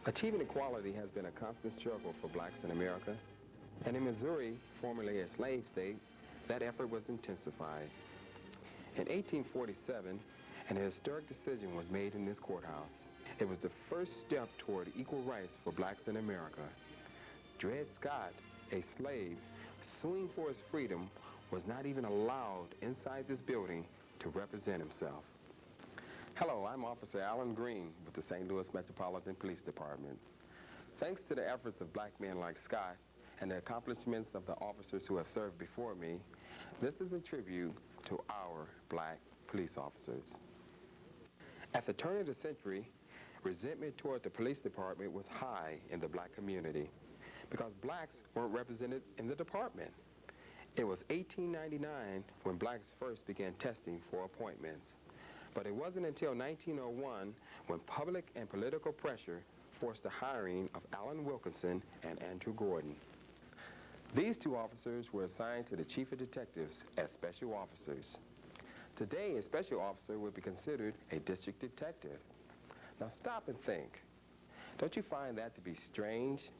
Achieving equality has been a constant struggle for blacks in America, and in Missouri, formerly a slave state, that effort was intensified. In 1847, an historic decision was made in this courthouse. It was the first step toward equal rights for blacks in America. Dred Scott, a slave, suing for his freedom, was not even allowed inside this building to represent himself. Hello, I'm Officer Alan Green with the St. Louis Metropolitan Police Department. Thanks to the efforts of black men like Scott and the accomplishments of the officers who have served before me, this is a tribute to our black police officers. At the turn of the century, resentment toward the police department was high in the black community because blacks weren't represented in the department. It was 1899 when blacks first began testing for appointments. But it wasn't until 1901 when public and political pressure forced the hiring of Allen Wilkinson and Andrew Gordon. These two officers were assigned to the Chief of Detectives as special officers. Today, a special officer would be considered a district detective. Now stop and think. Don't you find that to be strange?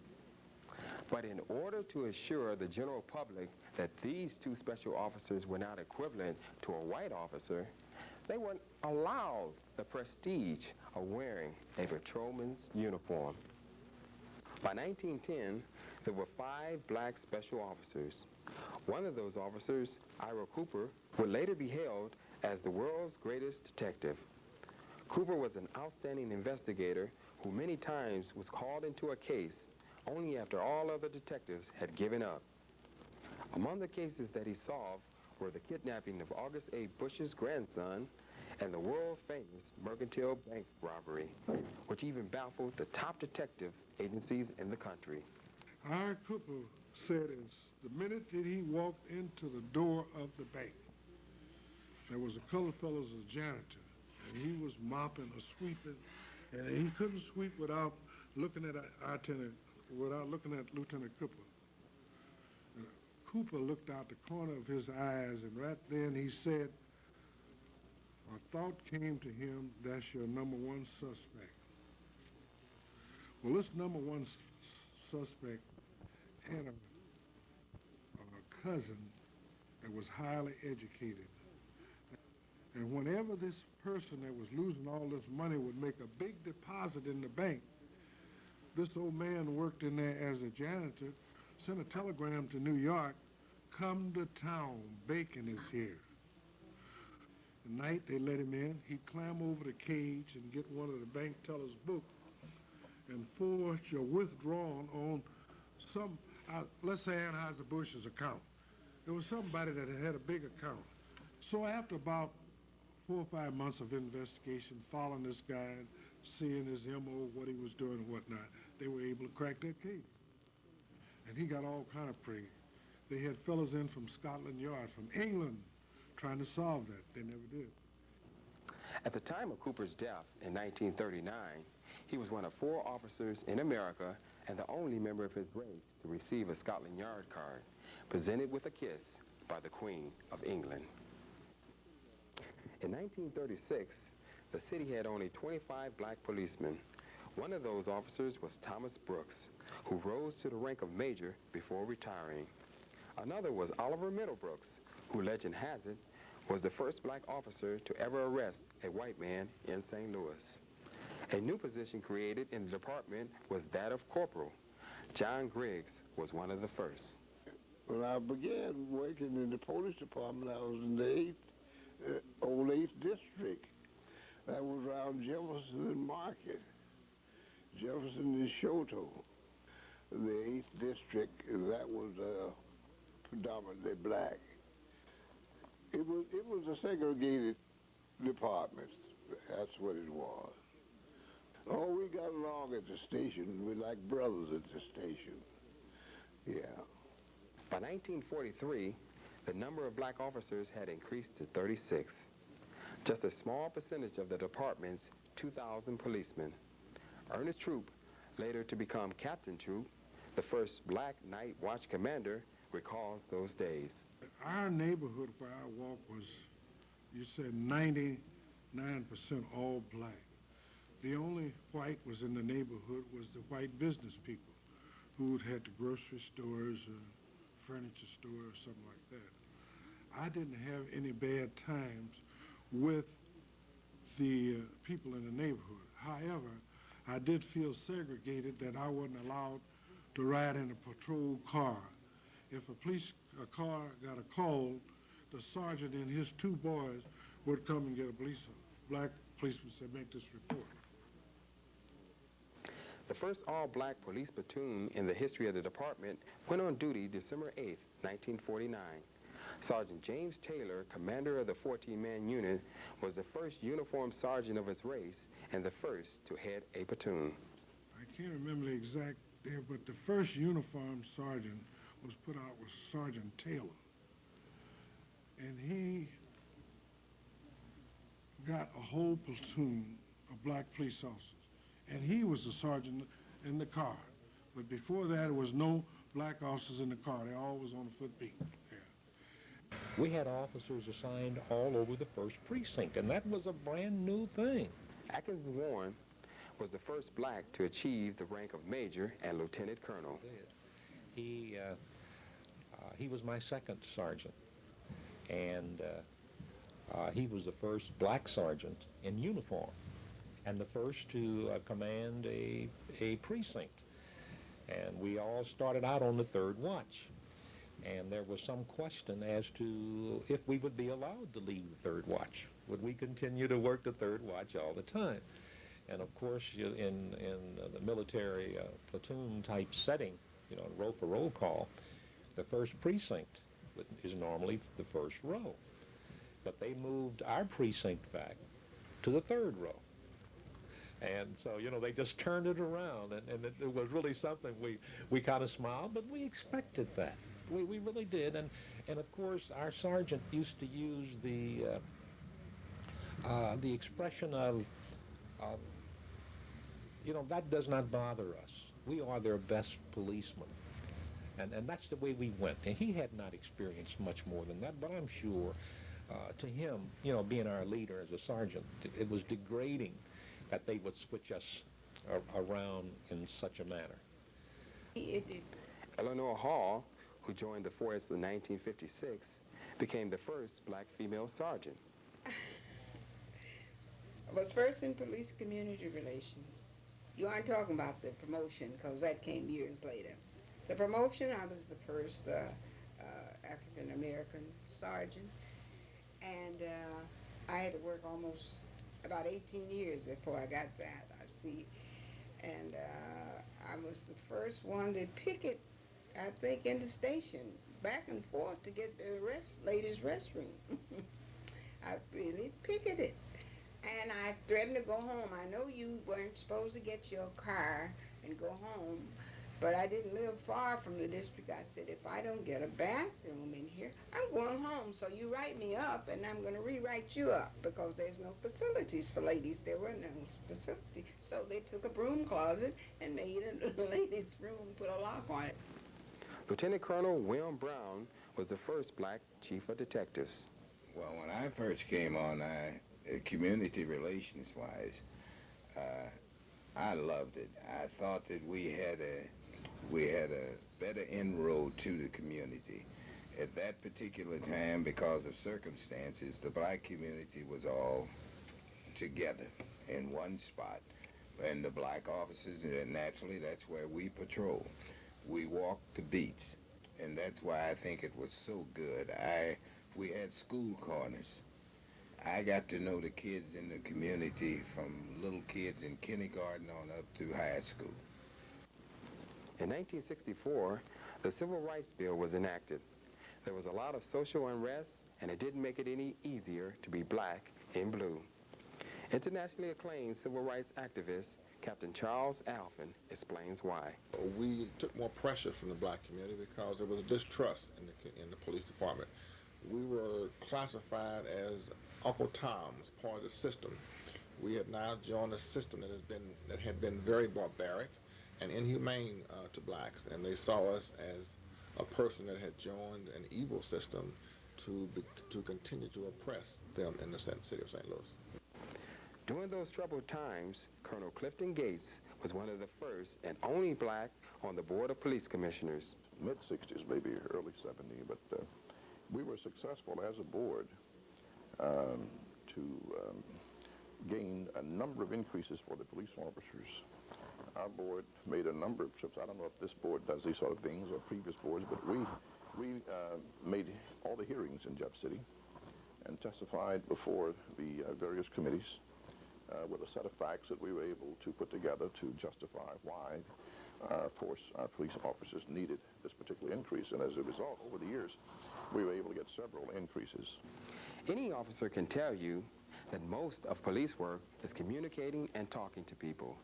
But in order to assure the general public that these two special officers were not equivalent to a white officer, they weren't allowed the prestige of wearing a patrolman's uniform. By 1910, there were 5 black special officers. One of those officers, Ira Cooper, would later be hailed as the world's greatest detective. Cooper was an outstanding investigator who many times was called into a case only after all other detectives had given up. Among the cases that he solved were the kidnapping of August A. Bush's grandson and the world-famous Mercantile Bank robbery, which even baffled the top detective agencies in the country. Ira Cooper said the minute that he walked into the door of the bank, there was a colored fellow as a janitor, and he was mopping or sweeping, and he couldn't sweep without looking at Lieutenant Cooper. Cooper looked out the corner of his eyes, and right then he said, a thought came to him, that's your number one suspect. Well, this number one suspect had a cousin that was highly educated. And whenever this person that was losing all this money would make a big deposit in the bank, this old man worked in there as a janitor, sent a telegram to New York, come to town, bacon is here. At night, they let him in. He'd climb over the cage and get one of the bank teller's book and force your withdrawal on some, let's say Anheuser-Busch's account. It was somebody that had a big account. So after about 4 or 5 months of investigation, following this guy, seeing his MO, what he was doing and whatnot, they were able to crack that case. And he got all kind of prey. They had fellas in from Scotland Yard, from England, trying to solve that. They never did. At the time of Cooper's death in 1939, he was one of 4 officers in America and the only member of his race to receive a Scotland Yard card, presented with a kiss by the Queen of England. In 1936, the city had only 25 black policemen. One of those officers was Thomas Brooks, who rose to the rank of major before retiring. Another was Oliver Middlebrooks, who legend has it was the first black officer to ever arrest a white man in St. Louis. A new position created in the department was that of corporal. John Griggs was one of the first. When I began working in the police department, I was in the old 8th district. That was around Jefferson and Market, Jefferson and Shoto. The 8th district, that was predominantly black. It was a segregated department. That's what it was. Oh, we got along at the station. We like brothers at the station. Yeah. By 1943, the number of black officers had increased to 36. Just a small percentage of the department's 2,000 policemen. Ernest Troop, later to become Captain Troop, the first black night watch commander, recalls those days. Our neighborhood where I walked was, you said 99% all black. The only white was in the neighborhood was the white business people who had the grocery stores or furniture store or something like that. I didn't have any bad times with the people in the neighborhood. However, I did feel segregated that I wasn't allowed to ride in a patrol car. If a car got a call, the sergeant and his two boys would come and get a black policeman said, make this report. The first all-black police platoon in the history of the department went on duty December 8, 1949. Sergeant James Taylor, commander of the 14-man unit, was the first uniformed sergeant of his race and the first to head a platoon. I can't remember the exact there, but the first uniformed sergeant was put out was Sergeant Taylor. And he got a whole platoon of black police officers. And he was the sergeant in the car. But before that, there was no black officers in the car. They all was on the foot beat. Yeah. We had officers assigned all over the 1st Precinct, and that was a brand new thing. Atkins Warren was the first black to achieve the rank of major and lieutenant colonel. He was my second sergeant, and he was the first black sergeant in uniform, and the first to command a precinct. And we all started out on the 3rd watch. And there was some question as to if we would be allowed to leave the 3rd watch. Would we continue to work the 3rd watch all the time? And of course, in the military platoon type setting, row for roll call, the 1st precinct is normally the 1st row. But they moved our precinct back to the 3rd row. And so, they just turned it around, and it was really something we kind of smiled, but we expected that. We really did, and of course, our sergeant used to use the expression of, that does not bother us. We are their best policemen. And that's the way we went. And he had not experienced much more than that, but I'm sure to him, being our leader as a sergeant, it was degrading that they would switch us around in such a manner. Eleanor Hall, who joined the force in 1956, became the first black female sergeant. I was first in police community relations. You aren't talking about the promotion, because that came years later. The promotion, I was the first African-American sergeant, and I had to work almost about 18 years before I got that, I see. And I was the first one to picket, I think, in the station, back and forth to get the ladies' restroom. I really picketed. And I threatened to go home. I know you weren't supposed to get your car and go home, but I didn't live far from the district. I said, if I don't get a bathroom in here, I'm going home. So you write me up, and I'm going to rewrite you up, because there's no facilities for ladies. There were no facilities. So they took a broom closet and made a ladies' room, put a lock on it. Lieutenant Colonel William Brown was the first black chief of detectives. Well, when I first came on, community relations-wise, I loved it. I thought that we had a better inroad to the community. At that particular time, because of circumstances, the black community was all together in one spot. And the black officers, naturally, that's where we patrol. We walked the beats, and that's why I think it was so good. We had school corners. I got to know the kids in the community from little kids in kindergarten on up through high school. In 1964, the Civil Rights Bill was enacted. There was a lot of social unrest, and it didn't make it any easier to be black in blue. Internationally acclaimed civil rights activist Captain Charles Alphen explains why. We took more pressure from the black community because there was distrust in the police department. We were classified as Uncle Tom's, part of the system. We had now joined a system that had been very barbaric and inhumane to blacks, and they saw us as a person that had joined an evil system to continue to oppress them in the city of St. Louis. During those troubled times, Colonel Clifton Gates was one of the first and only black on the Board of Police Commissioners. Mid-60s, maybe early 70, but we were successful as a board to gain a number of increases for the police officers. Our board made a number of trips. I don't know if this board does these sort of things or previous boards, but we made all the hearings in Jeff City and testified before the various committees with a set of facts that we were able to put together to justify why our police officers needed this particular increase. And as a result, over the years, we were able to get several increases. Any officer can tell you that most of police work is communicating and talking to people,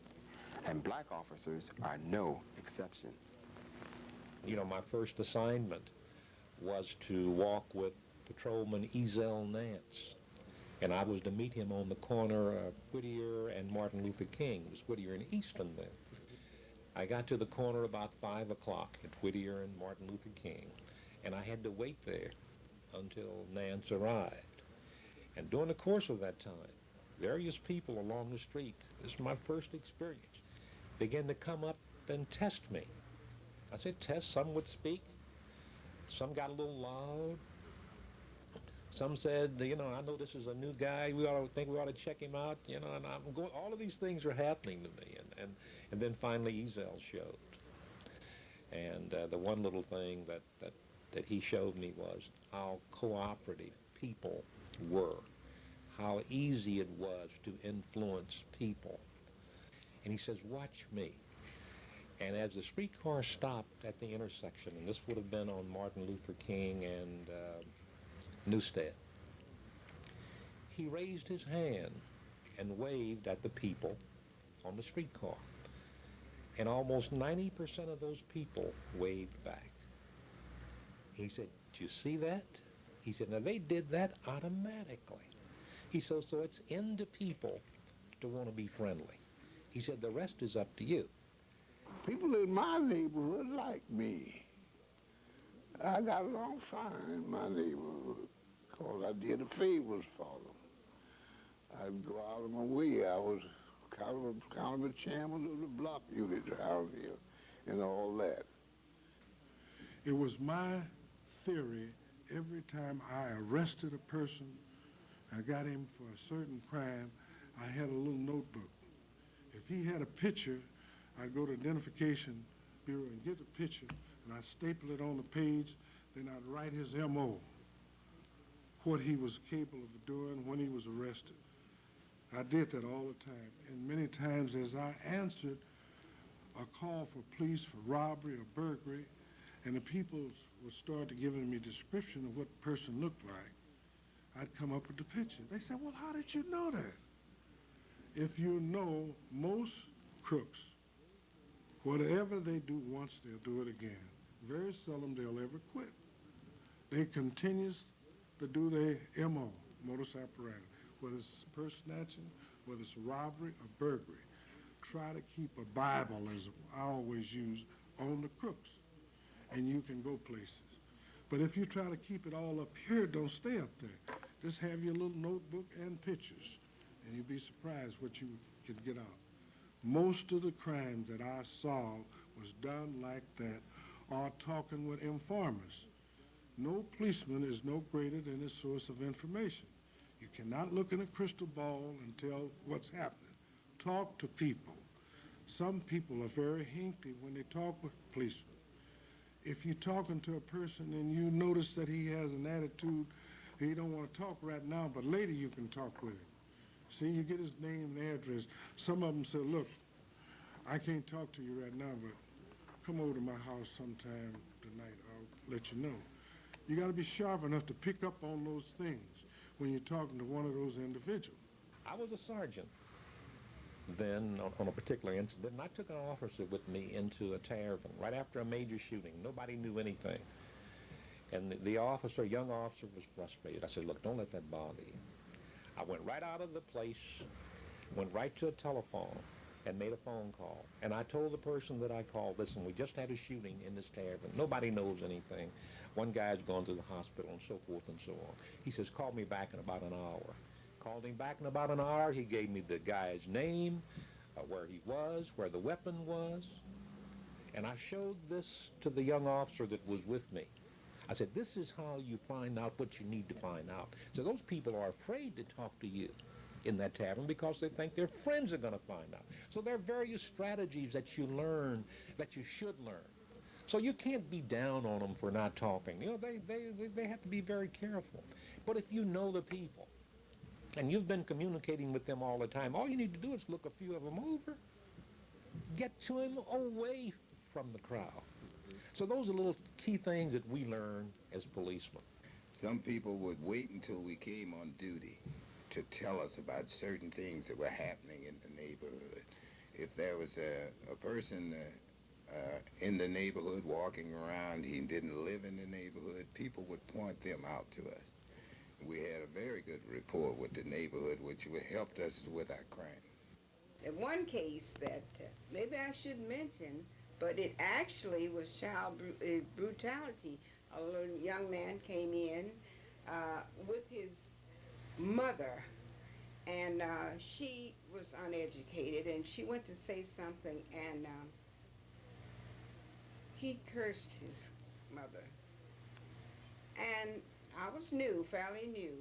and black officers are no exception. You know, my first assignment was to walk with Patrolman Ezel Nance, and I was to meet him on the corner of Whittier and Martin Luther King. It was Whittier and Easton then. I got to the corner about 5 o'clock at Whittier and Martin Luther King, and I had to wait there until Nance arrived. And during the course of that time, various people along the street, this is my first experience, began to come up and test me. I said test, some would speak, some got a little loud, some said, you know, I know this is a new guy, we ought to check him out, you know, and I'm going, all of these things are happening to me, and then finally Ezel showed. And the one little thing that he showed me was how cooperative people were, how easy it was to influence people. And he says, watch me. And as the streetcar stopped at the intersection, and this would have been on Martin Luther King and Newstead, he raised his hand and waved at the people on the streetcar. And almost 90% of those people waved back. He said, "Do you see that?" He said, "Now they did that automatically." He said, "So it's into people to want to be friendly." He said, "The rest is up to you." People in my neighborhood like me. I got along fine in my neighborhood because I did the favors for them. I'd go out of my way. I was kind of the chairman of the block unit around here and all that. It was my theory every time I arrested a person, I got him for a certain crime, I had a little notebook. If he had a picture, I'd go to Identification Bureau and get the picture, and I'd staple it on the page, then I'd write his M.O., what he was capable of doing when he was arrested. I did that all the time, and many times as I answered a call for police for robbery or burglary, and the people would start to giving me a description of what the person looked like, I'd come up with the picture. They said, "Well, how did you know that?" If you know, most crooks, whatever they do once, they'll do it again. Very seldom they'll ever quit. They continue to do their M.O., modus operandi, whether it's purse snatching, whether it's robbery or burglary. Try to keep a Bible, as I always use, on the crooks, and you can go places. But if you try to keep it all up here, don't stay up there. Just have your little notebook and pictures, and you'll be surprised what you can get out. Most of the crimes that I saw was done like that, or talking with informers. No policeman is no greater than his source of information. You cannot look in a crystal ball and tell what's happening. Talk to people. Some people are very hinky when they talk with policemen. If you're talking to a person and you notice that he has an attitude, he don't want to talk right now, but later you can talk with him. See, you get his name and address. Some of them say, "Look, I can't talk to you right now, but come over to my house sometime tonight. I'll let you know." You got to be sharp enough to pick up on those things when you're talking to one of those individuals. I was a sergeant then on a particular incident, and I took an officer with me into a tavern right after a major shooting. Nobody knew anything. And the officer, young officer, was frustrated. I said, "Look, don't let that bother you." I went right out of the place, went right to a telephone, and made a phone call. And I told the person that I called, "Listen, we just had a shooting in this tavern. Nobody knows anything. One guy's gone to the hospital," and so forth and so on. He says, "Call me back in about an hour." called him back in about an hour. He gave me the guy's name, where he was, where the weapon was. And I showed this to the young officer that was with me. I said, this is how you find out what you need to find out. So those people are afraid to talk to you in that tavern because they think their friends are going to find out. So there are various strategies that you learn, that you should learn. So you can't be down on them for not talking. You know, they have to be very careful. But if you know the people, and you've been communicating with them all the time, all you need to do is look a few of them over, get to them away from the crowd. So those are little key things that we learn as policemen. Some people would wait until we came on duty to tell us about certain things that were happening in the neighborhood. If there was a person in the neighborhood walking around, he didn't live in the neighborhood, people would point them out to us. We had a very good rapport with the neighborhood, which helped us with our crime. In one case that maybe I should mention, but it actually was child brutality. A little young man came in with his mother, and she was uneducated, and she went to say something, and he cursed his mother. And I was new, fairly new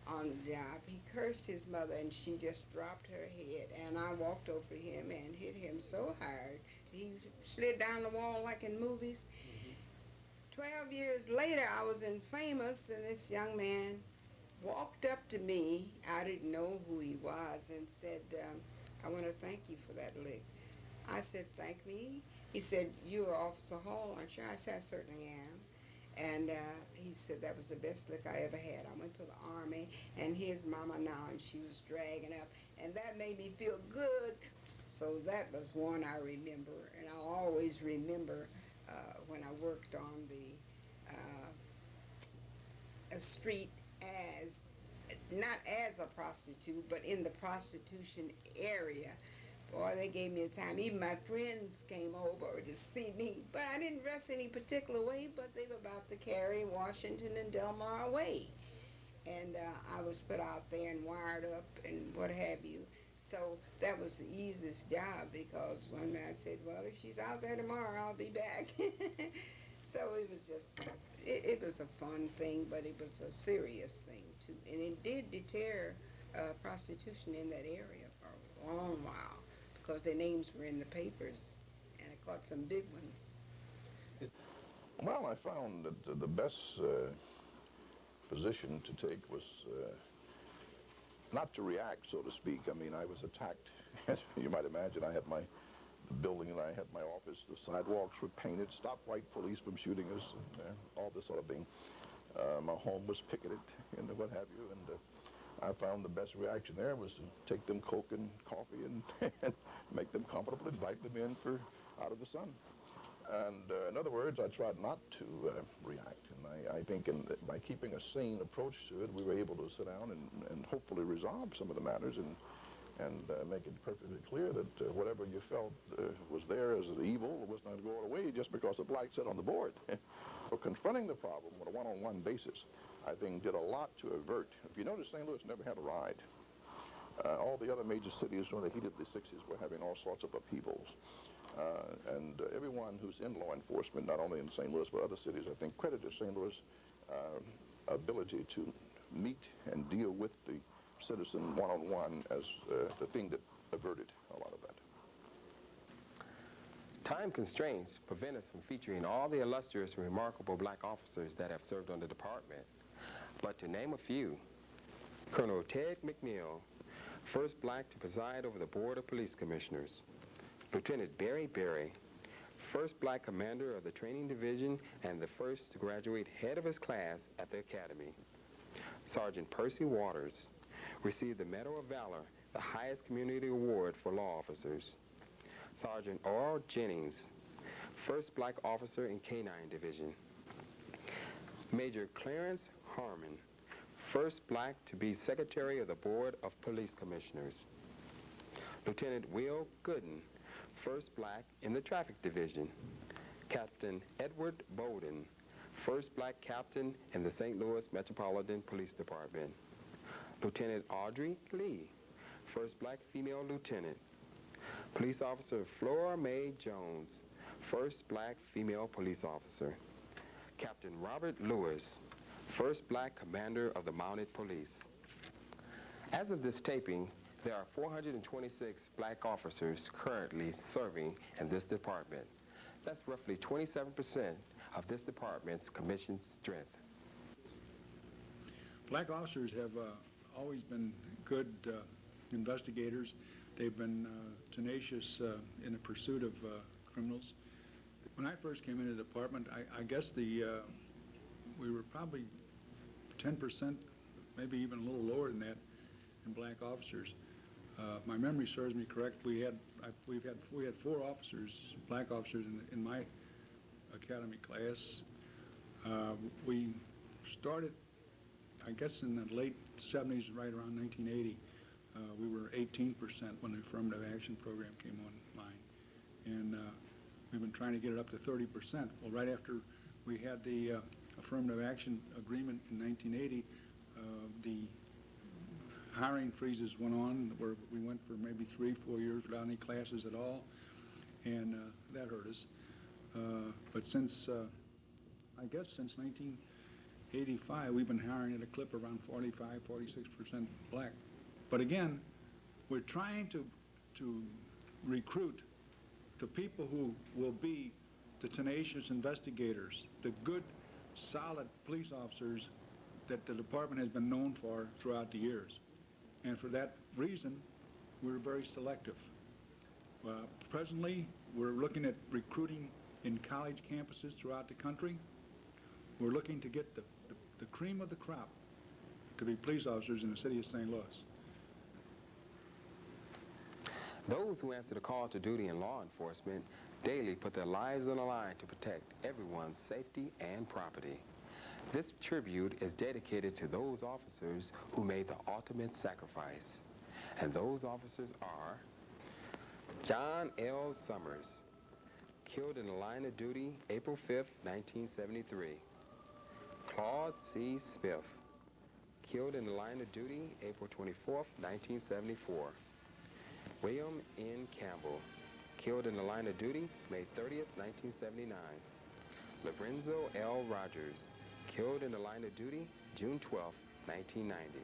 on the job. He cursed his mother, and she just dropped her head, and I walked over to him and hit him so hard he slid down the wall like in movies. 12 years later, I was in Famous, and this young man walked up to me. I didn't know who he was, and said, I want to thank you for that lick. I said, thank me? He said, you're Officer Hall, aren't you? I said, I certainly am. And he said, that was the best lick I ever had. I went to the Army, and here's Mama now, and she was dragging up, and that made me feel good. So that was one I remember, and I'll always remember when I worked on the a street as, not as a prostitute, but in the prostitution area. Boy, they gave me a time. Even my friends came over to see me, but I didn't dress any particular way, but they were about to carry Washington and Delmar away. And I was put out there and wired up and what have you. So that was the easiest job, because when I said, well, if she's out there tomorrow, I'll be back. So it was just, it was a fun thing, but it was a serious thing too. And it did deter prostitution in that area for a long while, because their names were in the papers, and I caught some big ones. Well, I found that the best position to take was not to react, so to speak. I mean, I was attacked. As you might imagine, I had the building, and I had my office. The sidewalks were painted, stop white police from shooting us, and all this sort of thing. My home was picketed, and what have you, and I found the best reaction there was to take them Coke and coffee and make them comfortable, invite them in for out of the sun. And in other words, I tried not to react. And I think by keeping a sane approach to it, we were able to sit down and hopefully resolve some of the matters and make it perfectly clear that whatever you felt was there as an evil was not going away just because the black sat on the board. So confronting the problem on a one-on-one basis, I think, did a lot to avert. If you notice, St. Louis never had a ride. All the other major cities during the heat of the 60s were having all sorts of upheavals. And everyone who's in law enforcement, not only in St. Louis but other cities, I think, credited St. Louis' ability to meet and deal with the citizen one-on-one as the thing that averted a lot of that. Time constraints prevent us from featuring all the illustrious and remarkable black officers that have served on the department. But to name a few: Colonel Ted McNeil, first black to preside over the Board of Police Commissioners; Lieutenant Barry Berry, first black commander of the training division and the first to graduate head of his class at the academy; Sergeant Percy Waters received the Medal of Valor, the highest community award for law officers; Sergeant Earl Jennings, first black officer in Canine Division; Major Clarence Harmon, first black to be secretary of the Board of Police Commissioners; Lieutenant Will Gooden, first black in the Traffic Division; Captain Edward Bowden, first black captain in the St. Louis Metropolitan Police Department; Lieutenant Audrey Lee, first black female lieutenant. Police Officer Flora Mae Jones, first black female police officer. Captain Robert Lewis, first black commander of the Mounted Police. As of this taping, there are 426 black officers currently serving in this department. That's roughly 27% of this department's commissioned strength. Black officers have always been good investigators. They've been tenacious in the pursuit of criminals. When I first came into the department, I guess we were probably 10%, maybe even a little lower than that, in black officers. My memory serves me correct. We had 4 officers, black officers, in my academy class. We started, I guess, in the late 70s, right around 1980. We were 18% when the affirmative action program came online, and we've been trying to get it up to 30%. Well, right after we had the affirmative action agreement in 1980, the hiring freezes went on, where we went for maybe 3-4 years without any classes at all, and that hurt us. But since, I guess since 1985, we've been hiring at a clip around 45-46% black. But again, we're trying to recruit the people who will be the tenacious investigators, the good, solid police officers that the department has been known for throughout the years. And for that reason, we're very selective. Presently, we're looking at recruiting in college campuses throughout the country. We're looking to get the cream of the crop to be police officers in the city of St. Louis. Those who answer the call to duty in law enforcement daily put their lives on the line to protect everyone's safety and property. This tribute is dedicated to those officers who made the ultimate sacrifice. And those officers are John L. Summers, killed in the line of duty April 5th, 1973. Claude C. Smith, killed in the line of duty April 24th, 1974. William N. Campbell, killed in the line of duty May 30th, 1979. Lorenzo L. Rogers, killed in the line of duty June 12th, 1990.